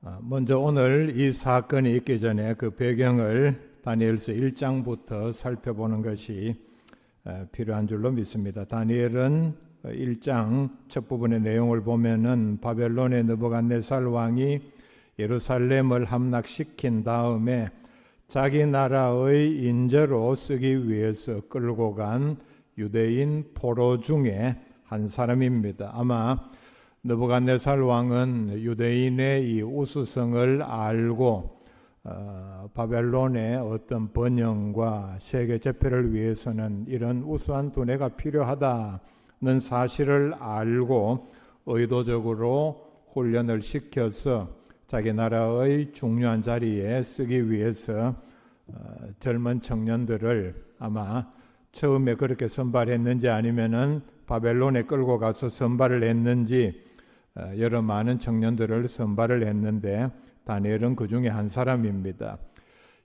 먼저 오늘 이 사건이 있기 전에 그 배경을 다니엘서 1장부터 살펴보는 것이 필요한 줄로 믿습니다. 다니엘은 1장 첫 부분의 내용을 보면은 바벨론의 느부갓네살 왕이 예루살렘을 함락시킨 다음에 자기 나라의 인재로 쓰기 위해서 끌고 간 유대인 포로 중에 한 사람입니다. 아마 느부갓네살 왕은 유대인의 이 우수성을 알고 바벨론의 어떤 번영과 세계 제패를 위해서는 이런 우수한 두뇌가 필요하다는 사실을 알고 의도적으로 훈련을 시켜서 자기 나라의 중요한 자리에 쓰기 위해서 젊은 청년들을 아마 처음에 그렇게 선발했는지 아니면은 바벨론에 끌고 가서 선발을 했는지 여러 많은 청년들을 선발을 했는데 다니엘은 그 중에 한 사람입니다.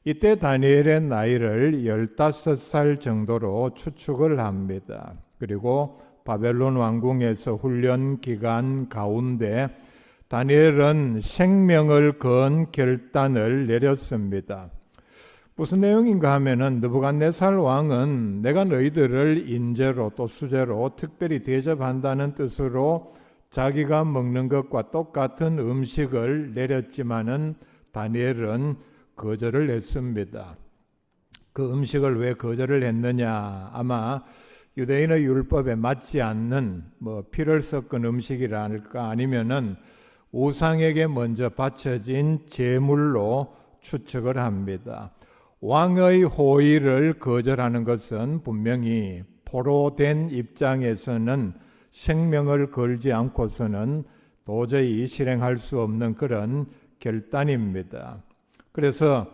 이때 다니엘의 나이를 15살 정도로 추측을 합니다. 그리고 바벨론 왕궁에서 훈련 기간 가운데 다니엘은 생명을 건 결단을 내렸습니다. 무슨 내용인가 하면은 느부갓네살 왕은 내가 너희들을 인재로 또 수재로 특별히 대접한다는 뜻으로 자기가 먹는 것과 똑같은 음식을 내렸지만은 다니엘은 거절을 했습니다. 그 음식을 왜 거절을 했느냐? 아마 유대인의 율법에 맞지 않는 피를 섞은 음식이랄까 아니면은 우상에게 먼저 바쳐진 제물로 추측을 합니다. 왕의 호의를 거절하는 것은 분명히 포로된 입장에서는 생명을 걸지 않고서는 도저히 실행할 수 없는 그런 결단입니다. 그래서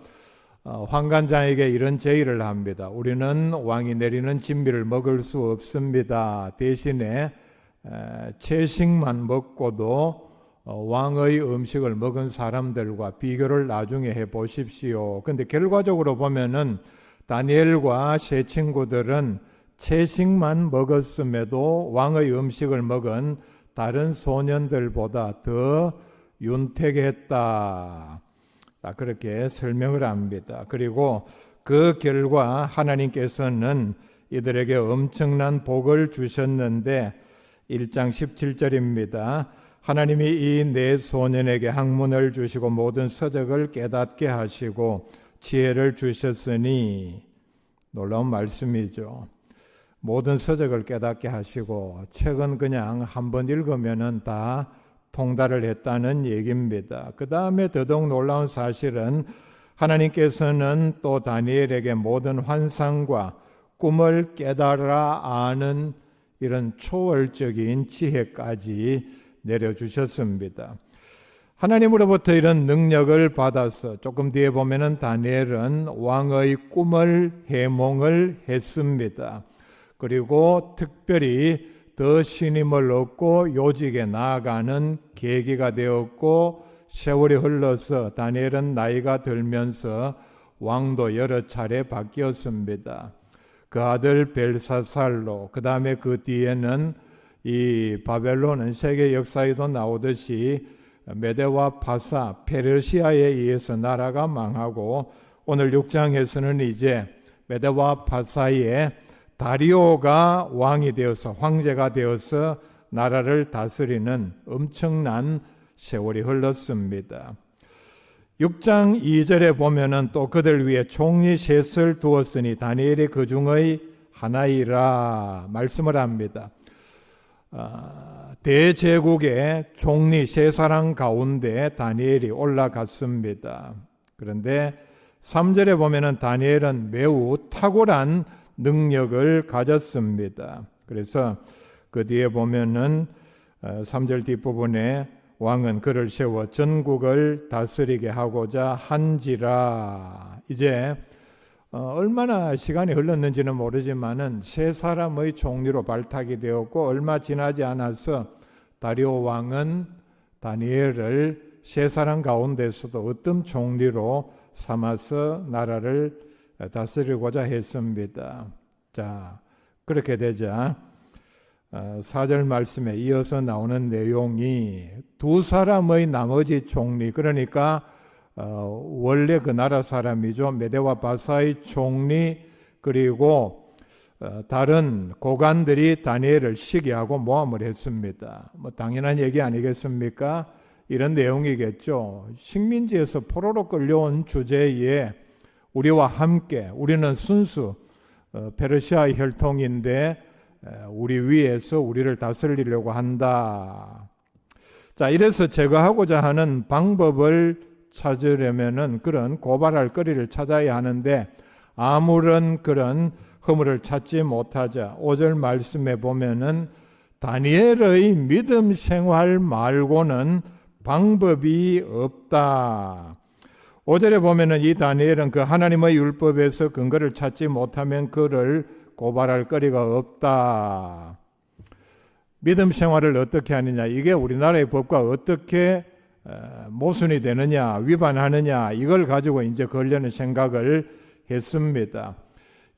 환관장에게 이런 제의를 합니다. 우리는 왕이 내리는 진미를 먹을 수 없습니다. 대신에 채식만 먹고도 왕의 음식을 먹은 사람들과 비교를 나중에 해보십시오. 근데 결과적으로 보면은 다니엘과 세 친구들은 채식만 먹었음에도 왕의 음식을 먹은 다른 소년들보다 더 윤택했다. 그렇게 설명을 합니다. 그리고 그 결과 하나님께서는 이들에게 엄청난 복을 주셨는데 1장 17절입니다. 하나님이 이 네 소년에게 학문을 주시고 모든 서적을 깨닫게 하시고 지혜를 주셨으니 놀라운 말씀이죠. 모든 서적을 깨닫게 하시고 책은 그냥 한번 읽으면은 다 통달을 했다는 얘기입니다. 그 다음에 더더욱 놀라운 사실은 하나님께서는 또 다니엘에게 모든 환상과 꿈을 깨달아 아는 이런 초월적인 지혜까지 내려주셨습니다. 하나님으로부터 이런 능력을 받아서 조금 뒤에 보면은 다니엘은 왕의 꿈을 해몽을 했습니다. 그리고 특별히 더 신임을 얻고 요직에 나아가는 계기가 되었고 세월이 흘러서 다니엘은 나이가 들면서 왕도 여러 차례 바뀌었습니다. 그 아들 벨사살로 그 다음에 그 뒤에는 이 바벨론은 세계 역사에도 나오듯이 메데와 파사, 페르시아에 의해서 나라가 망하고 오늘 6장에서는 이제 메데와 파사의 다리오가 왕이 되어서 황제가 되어서 나라를 다스리는 엄청난 세월이 흘렀습니다. 6장 2절에 보면은 또 그들 위에 총리 셋을 두었으니 다니엘이 그 중의 하나이라 말씀을 합니다. 대제국의 총리 세 사람 가운데 다니엘이 올라갔습니다. 그런데 3절에 보면은 다니엘은 매우 탁월한 능력을 가졌습니다. 그래서 그 뒤에 보면은 3절 뒷부분에 왕은 그를 세워 전국을 다스리게 하고자 한지라. 이제 얼마나 시간이 흘렀는지는 모르지만은 세 사람의 총리로 발탁이 되었고 얼마 지나지 않아서 다리오 왕은 다니엘을 세 사람 가운데서도 어떤 총리로 삼아서 나라를 다스리고자 했습니다. 자, 그렇게 되자 4절 말씀에 이어서 나오는 내용이 두 사람의 나머지 총리, 그러니까 원래 그 나라 사람이죠. 메대와 바사의 총리, 그리고 다른 고관들이 다니엘을 시기하고 모함을 했습니다. 뭐 당연한 얘기 아니겠습니까? 이런 내용이겠죠. 식민지에서 포로로 끌려온 주제에 우리와 함께, 우리는 순수 페르시아의 혈통인데 우리 위에서 우리를 다스리려고 한다. 자, 이래서 제거하고자 하는 방법을 찾으려면은 그런 고발할 거리를 찾아야 하는데 아무런 그런 허물을 찾지 못하자 5절 말씀에 보면은 다니엘의 믿음 생활 말고는 방법이 없다. 5절에 보면은 이 다니엘은 그 하나님의 율법에서 근거를 찾지 못하면 그를 고발할 거리가 없다. 믿음 생활을 어떻게 하느냐, 이게 우리나라의 법과 어떻게 모순이 되느냐, 위반하느냐, 이걸 가지고 이제 걸려는 생각을 했습니다.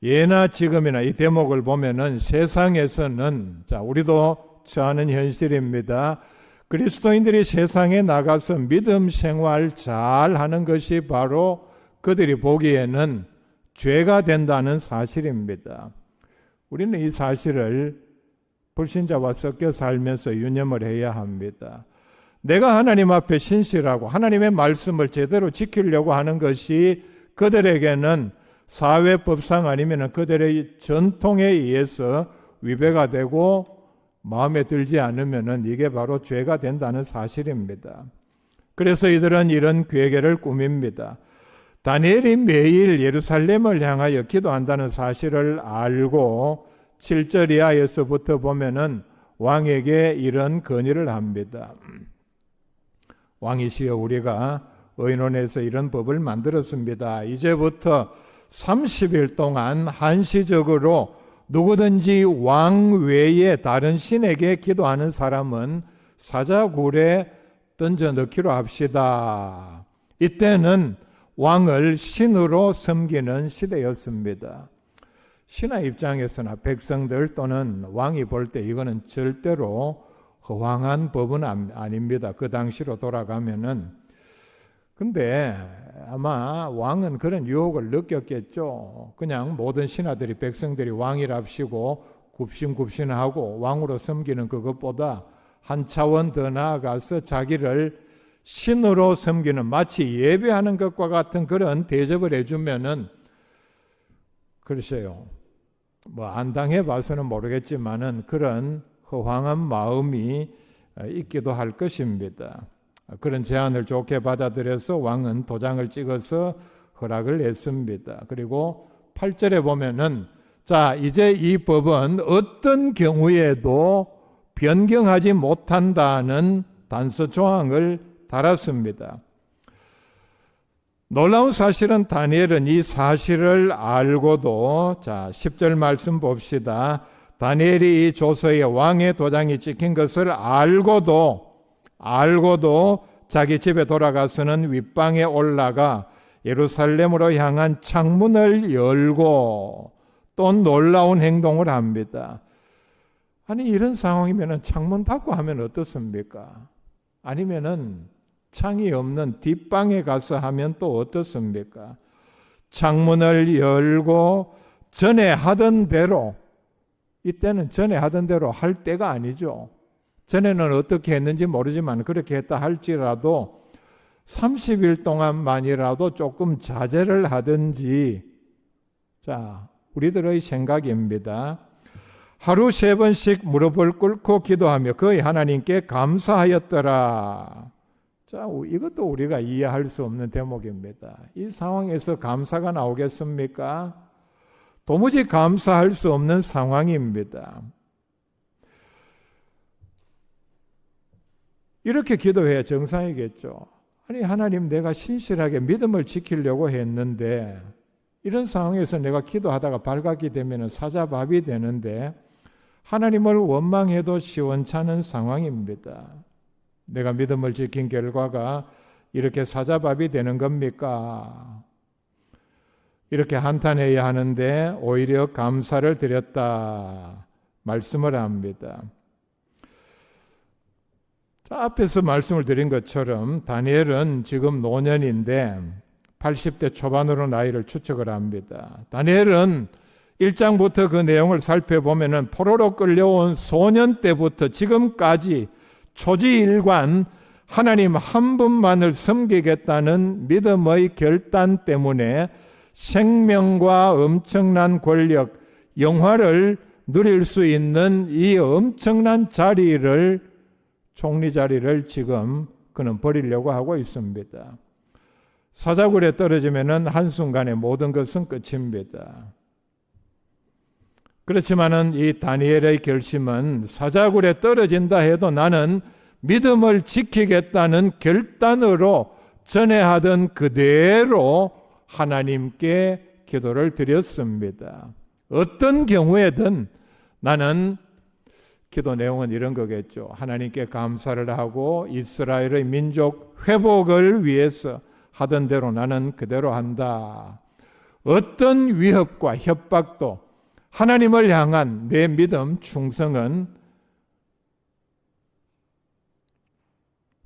예나 지금이나 이 대목을 보면은 세상에서는, 자, 우리도 처하는 현실입니다. 그리스도인들이 세상에 나가서 믿음 생활 잘 하는 것이 바로 그들이 보기에는 죄가 된다는 사실입니다. 우리는 이 사실을 불신자와 섞여 살면서 유념을 해야 합니다. 내가 하나님 앞에 신실하고 하나님의 말씀을 제대로 지키려고 하는 것이 그들에게는 사회법상 아니면 그들의 전통에 의해서 위배가 되고 마음에 들지 않으면 이게 바로 죄가 된다는 사실입니다. 그래서 이들은 이런 괴계를 꾸밉니다. 다니엘이 매일 예루살렘을 향하여 기도한다는 사실을 알고 7절 이하에서부터 보면은 왕에게 이런 건의를 합니다. 왕이시여, 우리가 의논해서 이런 법을 만들었습니다. 이제부터 30일 동안 한시적으로 누구든지 왕 외에 다른 신에게 기도하는 사람은 사자굴에 던져 넣기로 합시다. 이때는 왕을 신으로 섬기는 시대였습니다. 신하 입장에서나 백성들 또는 왕이 볼 때 이거는 절대로 허황한 법은 아닙니다. 그 당시로 돌아가면은. 근데 아마 왕은 그런 유혹을 느꼈겠죠. 그냥 모든 신하들이, 백성들이 왕이랍시고 굽신굽신하고 왕으로 섬기는 그것보다 한 차원 더 나아가서 자기를 신으로 섬기는, 마치 예배하는 것과 같은 그런 대접을 해주면은, 글쎄요, 뭐 안 당해봐서는 모르겠지만은 그런 허황한 마음이 있기도 할 것입니다. 그런 제안을 좋게 받아들여서 왕은 도장을 찍어서 허락을 했습니다. 그리고 8절에 보면은, 자, 이제 이 법은 어떤 경우에도 변경하지 못한다는 단서 조항을 달았습니다. 놀라운 사실은 다니엘은 이 사실을 알고도, 자, 10절 말씀 봅시다. 다니엘이 이 조서에 왕의 도장이 찍힌 것을 알고도 자기 집에 돌아가서는 윗방에 올라가 예루살렘으로 향한 창문을 열고 또 놀라운 행동을 합니다. 아니, 이런 상황이면 창문 닫고 하면 어떻습니까? 아니면은 창이 없는 뒷방에 가서 하면 또 어떻습니까? 창문을 열고 전에 하던 대로, 이때는 전에 하던 대로 할 때가 아니죠. 전에는 어떻게 했는지 모르지만 그렇게 했다 할지라도 30일 동안만이라도 조금 자제를 하든지, 자, 우리들의 생각입니다. 하루 3번씩 무릎을 꿇고 기도하며 거의 하나님께 감사하였더라. 자, 이것도 우리가 이해할 수 없는 대목입니다. 이 상황에서 감사가 나오겠습니까? 도무지 감사할 수 없는 상황입니다. 이렇게 기도해야 정상이겠죠. 아니, 하나님, 내가 신실하게 믿음을 지키려고 했는데 이런 상황에서 내가 기도하다가 발각이 되면 사자밥이 되는데 하나님을 원망해도 시원찮은 상황입니다. 내가 믿음을 지킨 결과가 이렇게 사자밥이 되는 겁니까? 이렇게 한탄해야 하는데 오히려 감사를 드렸다. 말씀을 합니다. 자, 앞에서 말씀을 드린 것처럼 다니엘은 지금 노년인데 80대 초반으로 나이를 추측을 합니다. 다니엘은 1장부터 그 내용을 살펴보면 포로로 끌려온 소년 때부터 지금까지 초지일관 하나님 한 분만을 섬기겠다는 믿음의 결단 때문에 생명과 엄청난 권력, 영화를 누릴 수 있는 이 엄청난 자리를, 총리 자리를 지금 그는 버리려고 하고 있습니다. 사자굴에 떨어지면 한순간에 모든 것은 끝입니다. 그렇지만은 이 다니엘의 결심은 사자굴에 떨어진다 해도 나는 믿음을 지키겠다는 결단으로 전에 하던 그대로 하나님께 기도를 드렸습니다. 어떤 경우에든 나는 기도 내용은 이런 거겠죠. 하나님께 감사를 하고 이스라엘의 민족 회복을 위해서 하던 대로 나는 그대로 한다. 어떤 위협과 협박도 하나님을 향한 내 믿음, 충성은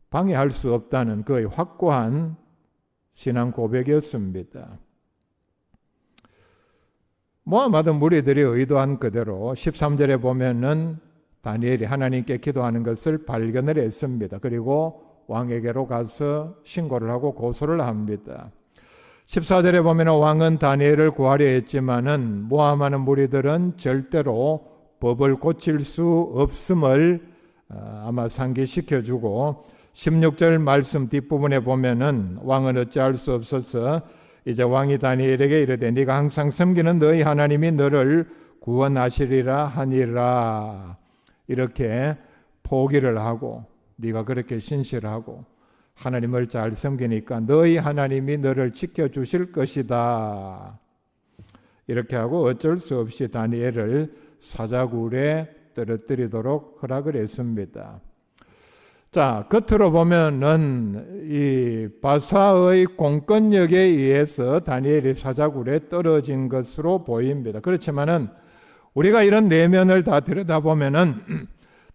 방해할 수 없다는 그의 확고한 신앙 고백이었습니다. 모함하던 무리들이 의도한 그대로 13절에 보면은 다니엘이 하나님께 기도하는 것을 발견을 했습니다. 그리고 왕에게로 가서 신고를 하고 고소를 합니다. 14절에 보면 왕은 다니엘을 구하려 했지만은 모함하는 무리들은 절대로 법을 고칠 수 없음을 아마 상기시켜주고 16절 말씀 뒷부분에 보면은 왕은 어찌할 수 없어서 이제 왕이 다니엘에게 이르되 네가 항상 섬기는 너희 하나님이 너를 구원하시리라 하니라. 이렇게 포기를 하고 네가 그렇게 신실하고 하나님을 잘 섬기니까 너희 하나님이 너를 지켜주실 것이다. 이렇게 하고 어쩔 수 없이 다니엘을 사자굴에 떨어뜨리도록 허락을 했습니다. 자, 겉으로 보면은 이 바사의 공권력에 의해서 다니엘이 사자굴에 떨어진 것으로 보입니다. 그렇지만은 우리가 이런 내면을 다 들여다보면은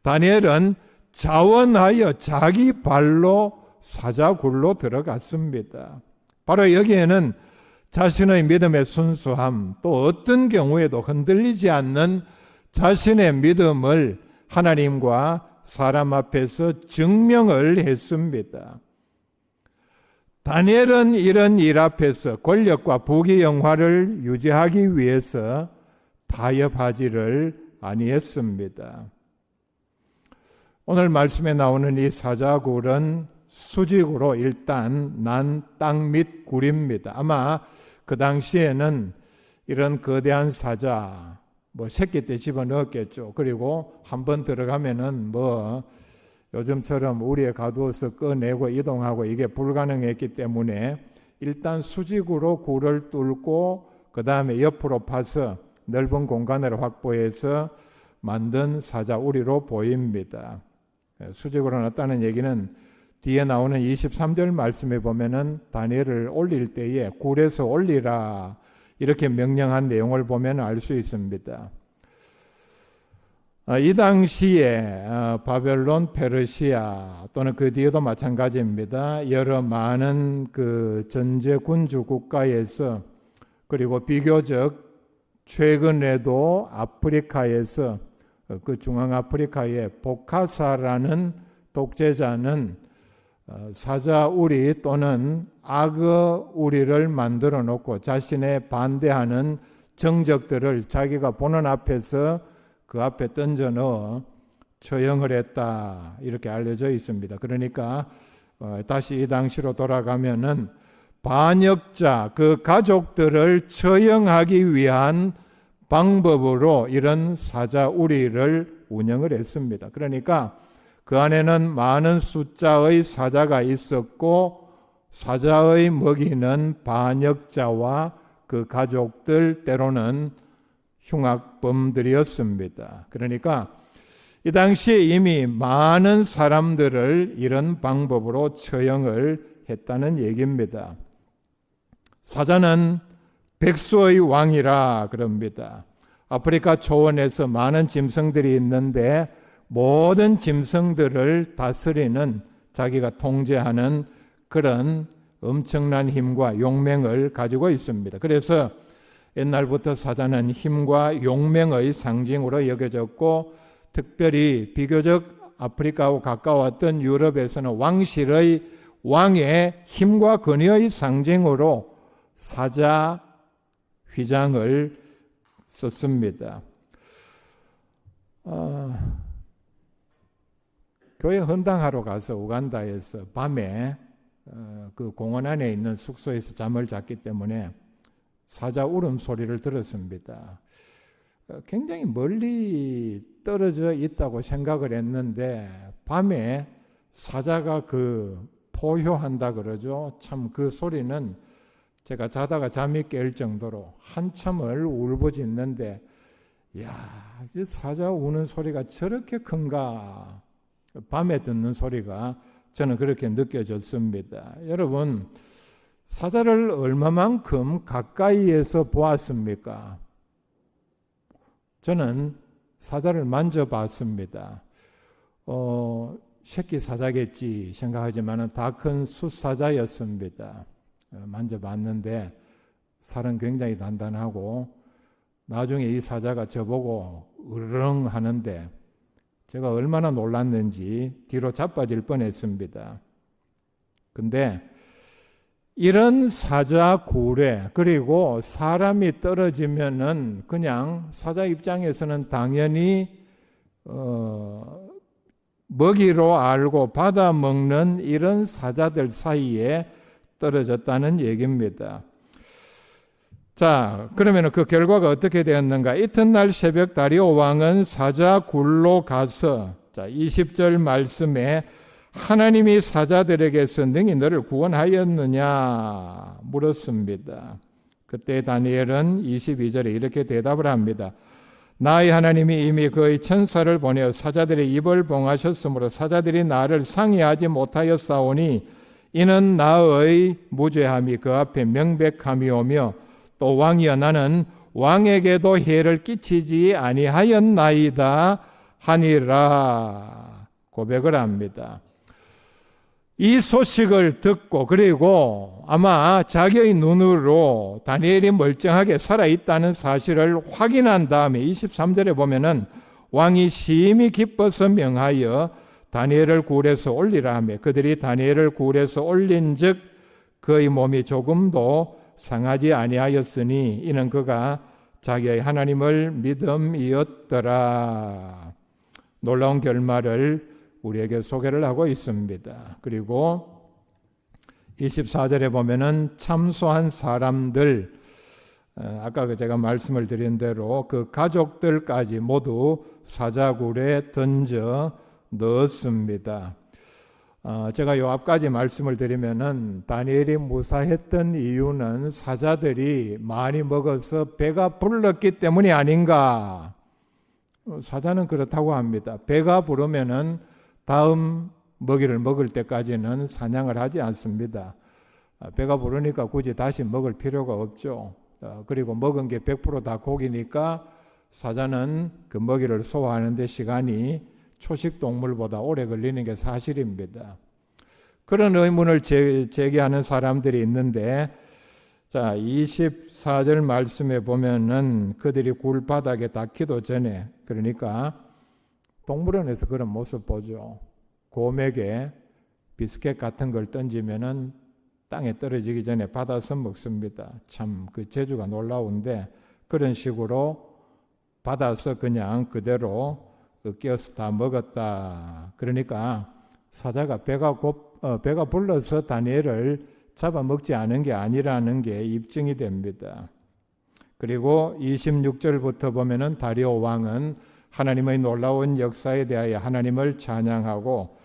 다니엘은 자원하여 자기 발로 사자굴로 들어갔습니다. 바로 여기에는 자신의 믿음의 순수함, 또 어떤 경우에도 흔들리지 않는 자신의 믿음을 하나님과 사람 앞에서 증명을 했습니다. 다니엘은 이런 일 앞에서 권력과 부귀 영화를 유지하기 위해서 타협하지를 아니했습니다. 오늘 말씀에 나오는 이 사자굴은 수직으로 일단 난 땅 밑 굴입니다. 아마 그 당시에는 이런 거대한 사자, 새끼 때 집어넣었겠죠. 그리고 한번 들어가면은 요즘처럼 우리에 가두어서 꺼내고 이동하고 이게 불가능했기 때문에 일단 수직으로 굴을 뚫고 그 다음에 옆으로 파서 넓은 공간을 확보해서 만든 사자우리로 보입니다. 수직으로 놨다는 얘기는 뒤에 나오는 23절 말씀에 보면은 다니엘을 올릴 때에 굴에서 올리라 이렇게 명령한 내용을 보면 알 수 있습니다. 이 당시에 바벨론, 페르시아 또는 그 뒤에도 마찬가지입니다. 여러 많은 그 전제 군주 국가에서 그리고 비교적 최근에도 아프리카에서 그 중앙아프리카의 보카사라는 독재자는 사자우리 또는 악어우리를 만들어 놓고 자신의 반대하는 정적들을 자기가 보는 앞에서 그 앞에 던져 넣어 처형을 했다 이렇게 알려져 있습니다. 그러니까 다시 이 당시로 돌아가면은 반역자 그 가족들을 처형하기 위한 방법으로 이런 사자우리를 운영을 했습니다. 그러니까 그 안에는 많은 숫자의 사자가 있었고 사자의 먹이는 반역자와 그 가족들 때로는 흉악범들이었습니다. 그러니까 이 당시에 이미 많은 사람들을 이런 방법으로 처형을 했다는 얘기입니다. 사자는 백수의 왕이라 그럽니다. 아프리카 초원에서 많은 짐승들이 있는데 모든 짐승들을 다스리는, 자기가 통제하는 그런 엄청난 힘과 용맹을 가지고 있습니다. 그래서 옛날부터 사자는 힘과 용맹의 상징으로 여겨졌고, 특별히 비교적 아프리카하고 가까웠던 유럽에서는 왕의 힘과 권위의 상징으로 사자 휘장을 썼습니다. 교회 헌당하러 가서 우간다에서 밤에 그 공원 안에 있는 숙소에서 잠을 잤기 때문에 사자 울음소리를 들었습니다. 굉장히 멀리 떨어져 있다고 생각을 했는데 밤에 사자가 포효한다 그러죠. 참 그 소리는 제가 자다가 잠이 깰 정도로 한참을 울부짖는데, 이야, 이 사자 우는 소리가 저렇게 큰가? 밤에 듣는 소리가 저는 그렇게 느껴졌습니다. 여러분, 사자를 얼마만큼 가까이에서 보았습니까? 저는 사자를 만져봤습니다. 새끼 사자겠지 생각하지만 다 큰 숫사자였습니다. 만져봤는데 살은 굉장히 단단하고, 나중에 이 사자가 저보고 으르렁 하는데 제가 얼마나 놀랐는지 뒤로 자빠질 뻔했습니다. 근데 이런 사자 굴에, 그리고 사람이 떨어지면은 그냥 사자 입장에서는 당연히 먹이로 알고 받아 먹는 이런 사자들 사이에 떨어졌다는 얘기입니다. 자, 그러면 그 결과가 어떻게 되었는가? 이튿날 새벽 다리오 왕은 사자 굴로 가서, 자, 20절 말씀에 하나님이 사자들에게서 능히 너를 구원하였느냐 물었습니다. 그때 다니엘은 22절에 이렇게 대답을 합니다. 나의 하나님이 이미 그의 천사를 보내어 사자들의 입을 봉하셨으므로 사자들이 나를 상의하지 못하였사오니 이는 나의 무죄함이 그 앞에 명백함이오며 또 왕이여 나는 왕에게도 해를 끼치지 아니하였나이다 하니라 고백을 합니다. 이 소식을 듣고, 그리고 아마 자기의 눈으로 다니엘이 멀쩡하게 살아있다는 사실을 확인한 다음에 23절에 보면은 왕이 심히 기뻐서 명하여 다니엘을 굴에서 올리라 하며 그들이 다니엘을 굴에서 올린즉 그의 몸이 조금도 상하지 아니하였으니 이는 그가 자기의 하나님을 믿음이었더라. 놀라운 결말을 우리에게 소개를 하고 있습니다. 그리고 24절에 보면은 참소한 사람들, 아까 제가 말씀을 드린 대로 그 가족들까지 모두 사자굴에 던져 넣었습니다. 제가 요 앞까지 말씀을 드리면은 다니엘이 무사했던 이유는 사자들이 많이 먹어서 배가 불렀기 때문이 아닌가. 사자는 그렇다고 합니다. 배가 부르면은 다음 먹이를 먹을 때까지는 사냥을 하지 않습니다. 배가 부르니까 굳이 다시 먹을 필요가 없죠. 그리고 먹은 게 100% 다 고기니까 사자는 그 먹이를 소화하는 데 시간이 초식 동물보다 오래 걸리는 게 사실입니다. 그런 의문을 제기하는 사람들이 있는데, 자, 24절 말씀에 보면은 그들이 굴 바닥에 닿기도 전에, 그러니까 동물원에서 그런 모습 보죠. 곰에게 비스켓 같은 걸 던지면은 땅에 떨어지기 전에 받아서 먹습니다. 참 그 재주가 놀라운데 그런 식으로 받아서 그냥 그대로 끼어서 다 먹었다. 그러니까 사자가 배가 불러서 다니엘을 잡아먹지 않은 게 아니라는 게 입증이 됩니다. 그리고 26절부터 보면은 다리오 왕은 하나님의 놀라운 역사에 대하여 하나님을 찬양하고,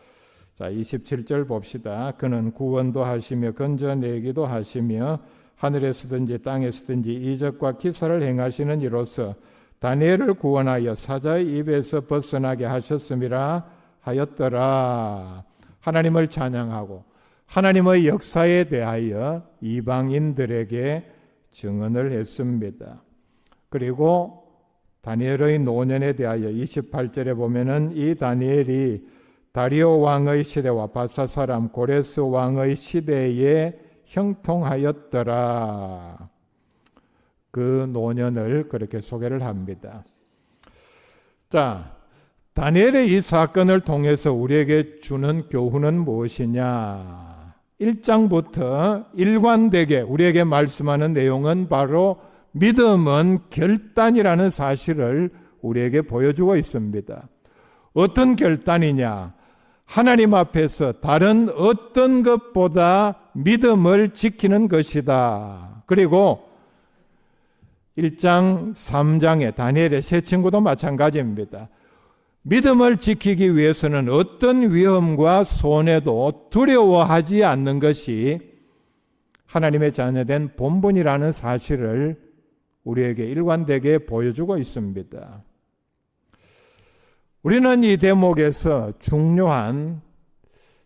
자 27절 봅시다. 그는 구원도 하시며 건져내기도 하시며 하늘에서든지 땅에서든지 이적과 기사를 행하시는 이로써 다니엘을 구원하여 사자의 입에서 벗어나게 하셨음이라 하였더라. 하나님을 찬양하고 하나님의 역사에 대하여 이방인들에게 증언을 했습니다. 그리고 다니엘의 노년에 대하여 28절에 보면은 이 다니엘이 다리오 왕의 시대와 바사 사람 고레스 왕의 시대에 형통하였더라. 그 노년을 그렇게 소개를 합니다. 자, 다니엘의 이 사건을 통해서 우리에게 주는 교훈은 무엇이냐? 1장부터 일관되게 우리에게 말씀하는 내용은 바로 믿음은 결단이라는 사실을 우리에게 보여주고 있습니다. 어떤 결단이냐? 하나님 앞에서 다른 어떤 것보다 믿음을 지키는 것이다. 그리고 1장, 3장의 다니엘의 세 친구도 마찬가지입니다. 믿음을 지키기 위해서는 어떤 위험과 손해도 두려워하지 않는 것이 하나님의 자녀된 본분이라는 사실을 우리에게 일관되게 보여주고 있습니다. 우리는 이 대목에서 중요한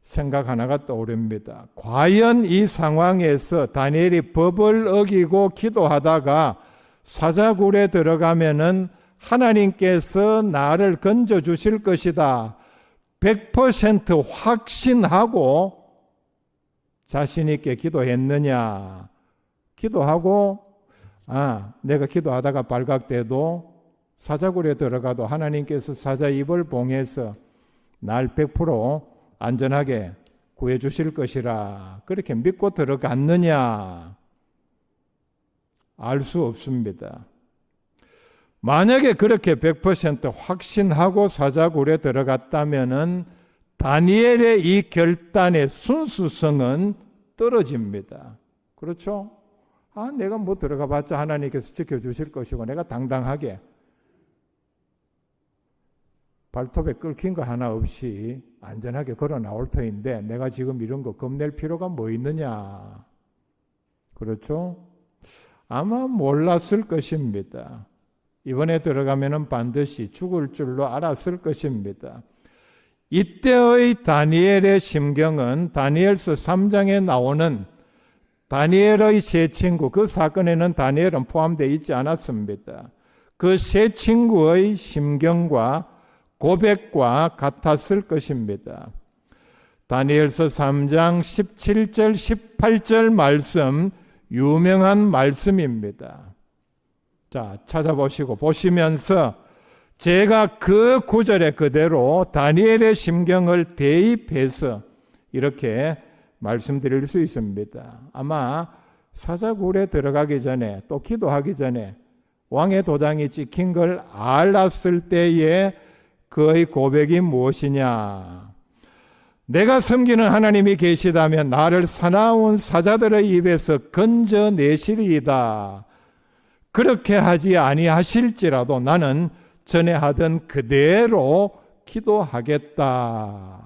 생각 하나가 떠오릅니다. 과연 이 상황에서 다니엘이 법을 어기고 기도하다가 사자굴에 들어가면은 하나님께서 나를 건져주실 것이다. 100% 확신하고 자신 있게 기도했느냐? 기도하고 내가 기도하다가 발각돼도 사자굴에 들어가도 하나님께서 사자 입을 봉해서 날 100% 안전하게 구해주실 것이라 그렇게 믿고 들어갔느냐? 알 수 없습니다. 만약에 그렇게 100% 확신하고 사자굴에 들어갔다면은 다니엘의 이 결단의 순수성은 떨어집니다. 그렇죠? 내가 뭐 들어가 봤자 하나님께서 지켜주실 것이고 내가 당당하게 발톱에 끓긴 거 하나 없이 안전하게 걸어 나올 터인데 내가 지금 이런 거 겁낼 필요가 뭐 있느냐? 그렇죠? 아마 몰랐을 것입니다. 이번에 들어가면은 반드시 죽을 줄로 알았을 것입니다. 이때의 다니엘의 심경은 다니엘서 3장에 나오는 다니엘의 세 친구, 그 사건에는 다니엘은 포함되어 있지 않았습니다. 그 세 친구의 심경과 고백과 같았을 것입니다. 다니엘서 3장 17절, 18절 말씀, 유명한 말씀입니다. 자, 찾아보시고 보시면서 제가 그 구절에 그대로 다니엘의 심경을 대입해서 이렇게 말씀드릴 수 있습니다. 아마 사자굴에 들어가기 전에 또 기도하기 전에 왕의 도장이 찍힌 걸 알았을 때에 그의 고백이 무엇이냐? 내가 섬기는 하나님이 계시다면 나를 사나운 사자들의 입에서 건져내시리이다. 그렇게 하지 아니하실지라도 나는 전에 하던 그대로 기도하겠다.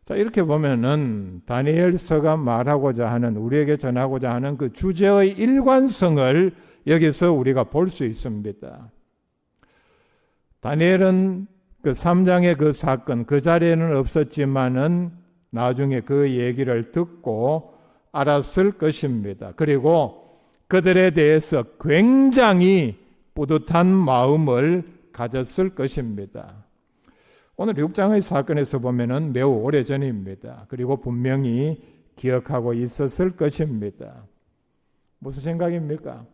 자, 이렇게 보면은 다니엘서가 말하고자 하는, 우리에게 전하고자 하는 그 주제의 일관성을 여기서 우리가 볼 수 있습니다. 다니엘은 그 3장의 그 사건, 그 자리에는 없었지만은 나중에 그 얘기를 듣고 알았을 것입니다. 그리고 그들에 대해서 굉장히 뿌듯한 마음을 가졌을 것입니다. 오늘 6장의 사건에서 보면은 매우 오래전입니다. 그리고 분명히 기억하고 있었을 것입니다. 무슨 생각입니까?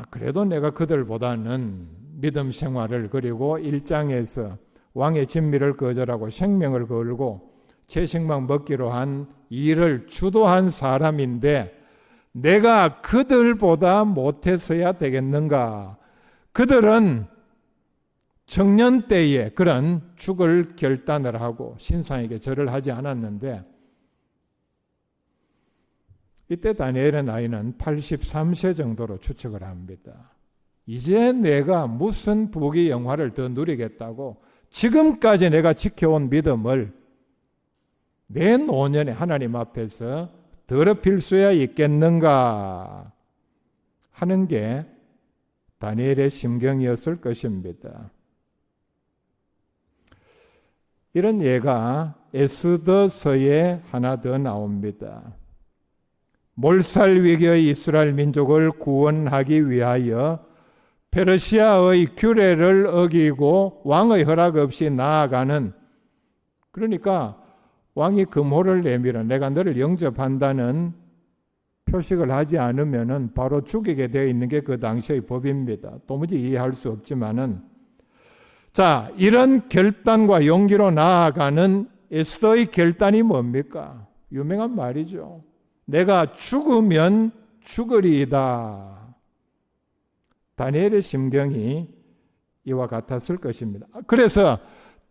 그래도 내가 그들보다는 믿음 생활을, 그리고 1장에서 왕의 진미를 거절하고 생명을 걸고 채식만 먹기로 한 일을 주도한 사람인데 내가 그들보다 못해서야 되겠는가? 그들은 청년 때에 그런 죽을 결단을 하고 신상에게 절을 하지 않았는데 이때 다니엘의 나이는 83세 정도로 추측을 합니다. 이제 내가 무슨 부귀 영화를 더 누리겠다고 지금까지 내가 지켜온 믿음을 내 노년에 하나님 앞에서 더럽힐 수야 있겠는가 하는 게 다니엘의 심경이었을 것입니다. 이런 예가 에스더서에 하나 더 나옵니다. 몰살 위기의 이스라엘 민족을 구원하기 위하여 페르시아의 규례를 어기고 왕의 허락 없이 나아가는, 그러니까 왕이 금호를 내밀어 내가 너를 영접한다는 표식을 하지 않으면 바로 죽이게 되어 있는 게 그 당시의 법입니다. 도무지 이해할 수 없지만은, 자, 이런 결단과 용기로 나아가는 에스더의 결단이 뭡니까? 유명한 말이죠. 내가 죽으면 죽으리이다. 다니엘의 심경이 이와 같았을 것입니다. 그래서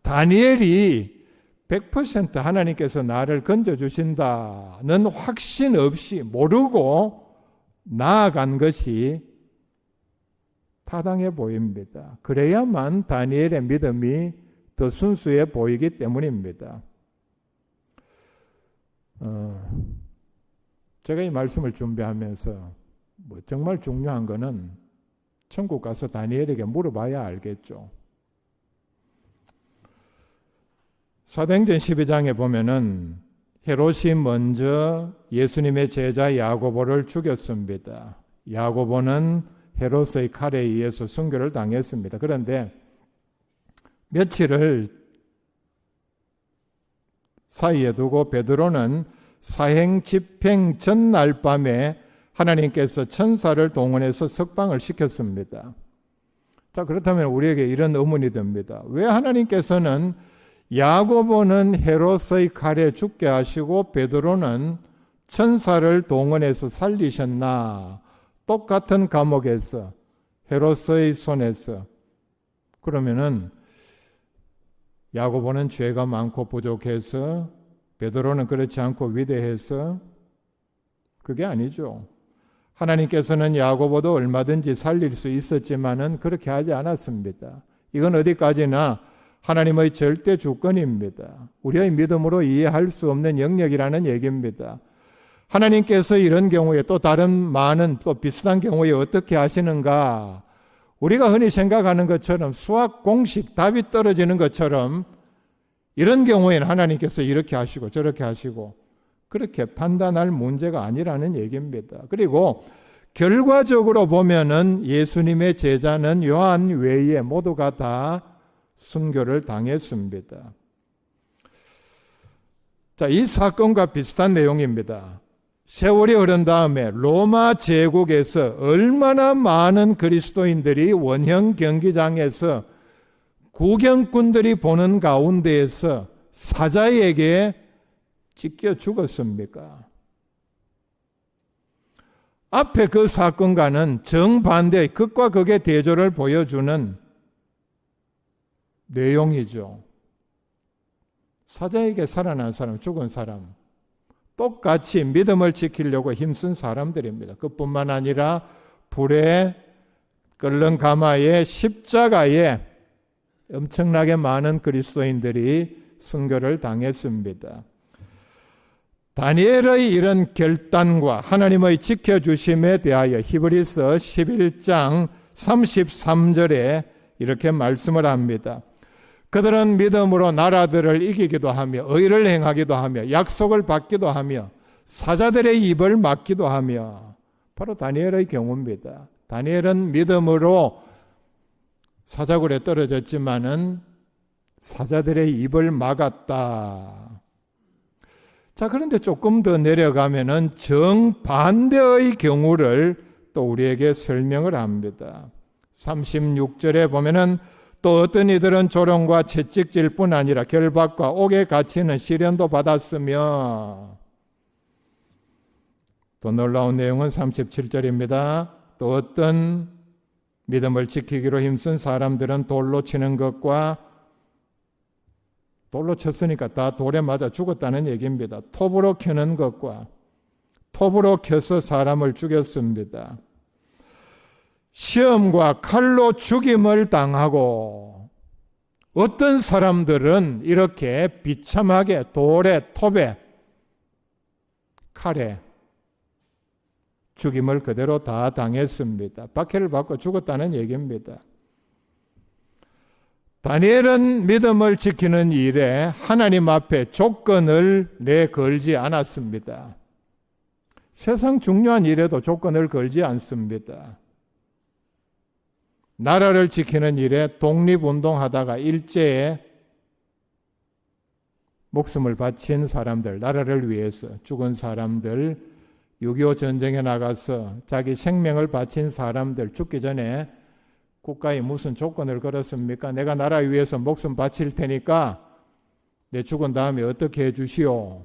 다니엘이 100% 하나님께서 나를 건져주신다는 확신 없이 모르고 나아간 것이 타당해 보입니다. 그래야만 다니엘의 믿음이 더 순수해 보이기 때문입니다. 제가 이 말씀을 준비하면서 정말 중요한 거는 천국 가서 다니엘에게 물어봐야 알겠죠. 사도행전 12장에 보면은 헤롯이 먼저 예수님의 제자 야고보를 죽였습니다. 야고보는 헤롯의 칼에 의해서 순교를 당했습니다. 그런데 며칠을 사이에 두고 베드로는 사행 집행 전날 밤에 하나님께서 천사를 동원해서 석방을 시켰습니다. 자, 그렇다면 우리에게 이런 의문이 듭니다. 왜 하나님께서는 야고보는 헤롯의 칼에 죽게 하시고 베드로는 천사를 동원해서 살리셨나? 똑같은 감옥에서, 헤롯의 손에서. 그러면은 야고보는 죄가 많고 부족해서, 베드로는 그렇지 않고 위대해서? 그게 아니죠. 하나님께서는 야고보도 얼마든지 살릴 수 있었지만은 그렇게 하지 않았습니다. 이건 어디까지나 하나님의 절대 주권입니다. 우리의 믿음으로 이해할 수 없는 영역이라는 얘기입니다. 하나님께서 이런 경우에 또 다른 많은 또 비슷한 경우에 어떻게 하시는가? 우리가 흔히 생각하는 것처럼 수학 공식 답이 떨어지는 것처럼 이런 경우에는 하나님께서 이렇게 하시고 저렇게 하시고 그렇게 판단할 문제가 아니라는 얘기입니다. 그리고 결과적으로 보면은 예수님의 제자는 요한 외에 모두가 다 순교를 당했습니다. 자, 이 사건과 비슷한 내용입니다. 세월이 흐른 다음에 로마 제국에서 얼마나 많은 그리스도인들이 원형 경기장에서 구경꾼들이 보는 가운데에서 사자에게 찢겨 죽었습니까? 앞에 그 사건과는 정반대의 극과 극의 대조를 보여주는 내용이죠. 사자에게 살아난 사람, 죽은 사람, 똑같이 믿음을 지키려고 힘쓴 사람들입니다. 그뿐만 아니라 불에 끓는 가마에 십자가에 엄청나게 많은 그리스도인들이 순교를 당했습니다. 다니엘의 이런 결단과 하나님의 지켜주심에 대하여 히브리서 11장 33절에 이렇게 말씀을 합니다. 그들은 믿음으로 나라들을 이기기도 하며 의를 행하기도 하며 약속을 받기도 하며 사자들의 입을 막기도 하며, 바로 다니엘의 경우입니다. 다니엘은 믿음으로 사자굴에 떨어졌지만은 사자들의 입을 막았다. 자, 그런데 조금 더 내려가면은 정반대의 경우를 또 우리에게 설명을 합니다. 36절에 보면은 또 어떤 이들은 조롱과 채찍질 뿐 아니라 결박과 옥에 갇히는 시련도 받았으며, 또 놀라운 내용은 37절입니다. 또 어떤 믿음을 지키기로 힘쓴 사람들은 돌로 치는 것과, 돌로 쳤으니까 다 돌에 맞아 죽었다는 얘기입니다. 톱으로 켜는 것과, 톱으로 켜서 사람을 죽였습니다. 시험과 칼로 죽임을 당하고, 어떤 사람들은 이렇게 비참하게 돌에, 톱에, 칼에 죽임을 그대로 다 당했습니다. 박해를 받고 죽었다는 얘기입니다. 다니엘은 믿음을 지키는 일에 하나님 앞에 조건을 내걸지 않았습니다. 세상 중요한 일에도 조건을 걸지 않습니다. 나라를 지키는 일에 독립운동하다가 일제에 목숨을 바친 사람들, 나라를 위해서 죽은 사람들, 6.25 전쟁에 나가서 자기 생명을 바친 사람들, 죽기 전에 국가에 무슨 조건을 걸었습니까? 내가 나라 위해서 목숨 바칠 테니까 내 죽은 다음에 어떻게 해 주시오?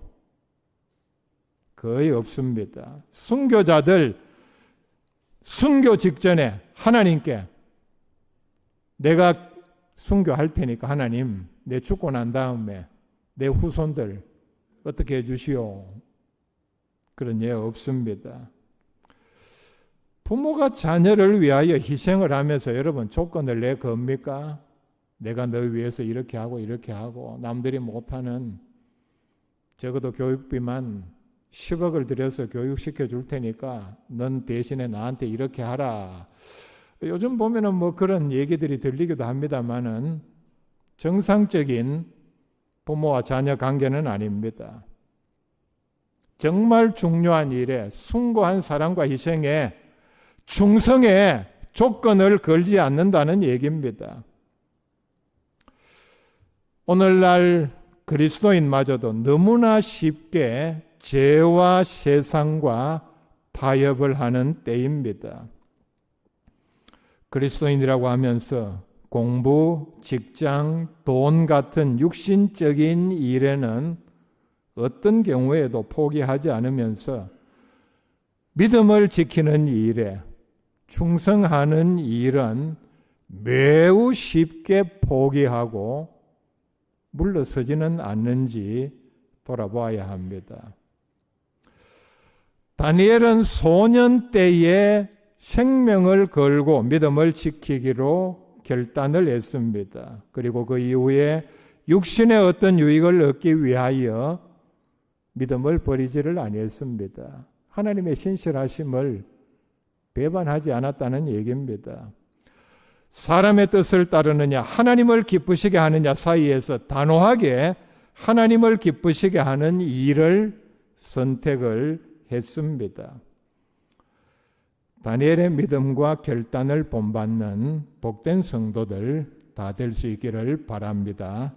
거의 없습니다. 순교자들 순교 직전에 하나님께 내가 순교할 테니까 하나님 내 죽고 난 다음에 내 후손들 어떻게 해 주시오? 그런 예 없습니다. 부모가 자녀를 위하여 희생을 하면서 여러분 조건을 내 겁니까? 내가 너 위해서 이렇게 하고 남들이 못하는 적어도 교육비만 10억을 들여서 교육시켜 줄 테니까 넌 대신에 나한테 이렇게 하라. 요즘 보면은 뭐 그런 얘기들이 들리기도 합니다만은 정상적인 부모와 자녀 관계는 아닙니다. 정말 중요한 일에 숭고한 사랑과 희생에 충성에 조건을 걸지 않는다는 얘기입니다. 오늘날 그리스도인마저도 너무나 쉽게 죄와 세상과 타협을 하는 때입니다. 그리스도인이라고 하면서 공부, 직장, 돈 같은 육신적인 일에는 어떤 경우에도 포기하지 않으면서 믿음을 지키는 일에 충성하는 일은 매우 쉽게 포기하고 물러서지는 않는지 돌아봐야 합니다. 다니엘은 소년 때에 생명을 걸고 믿음을 지키기로 결단을 했습니다. 그리고 그 이후에 육신의 어떤 유익을 얻기 위하여 믿음을 버리지를 아니했습니다. 하나님의 신실하심을 배반하지 않았다는 얘기입니다. 사람의 뜻을 따르느냐 하나님을 기쁘시게 하느냐 사이에서 단호하게 하나님을 기쁘시게 하는 일을 선택을 했습니다. 다니엘의 믿음과 결단을 본받는 복된 성도들 다 될 수 있기를 바랍니다.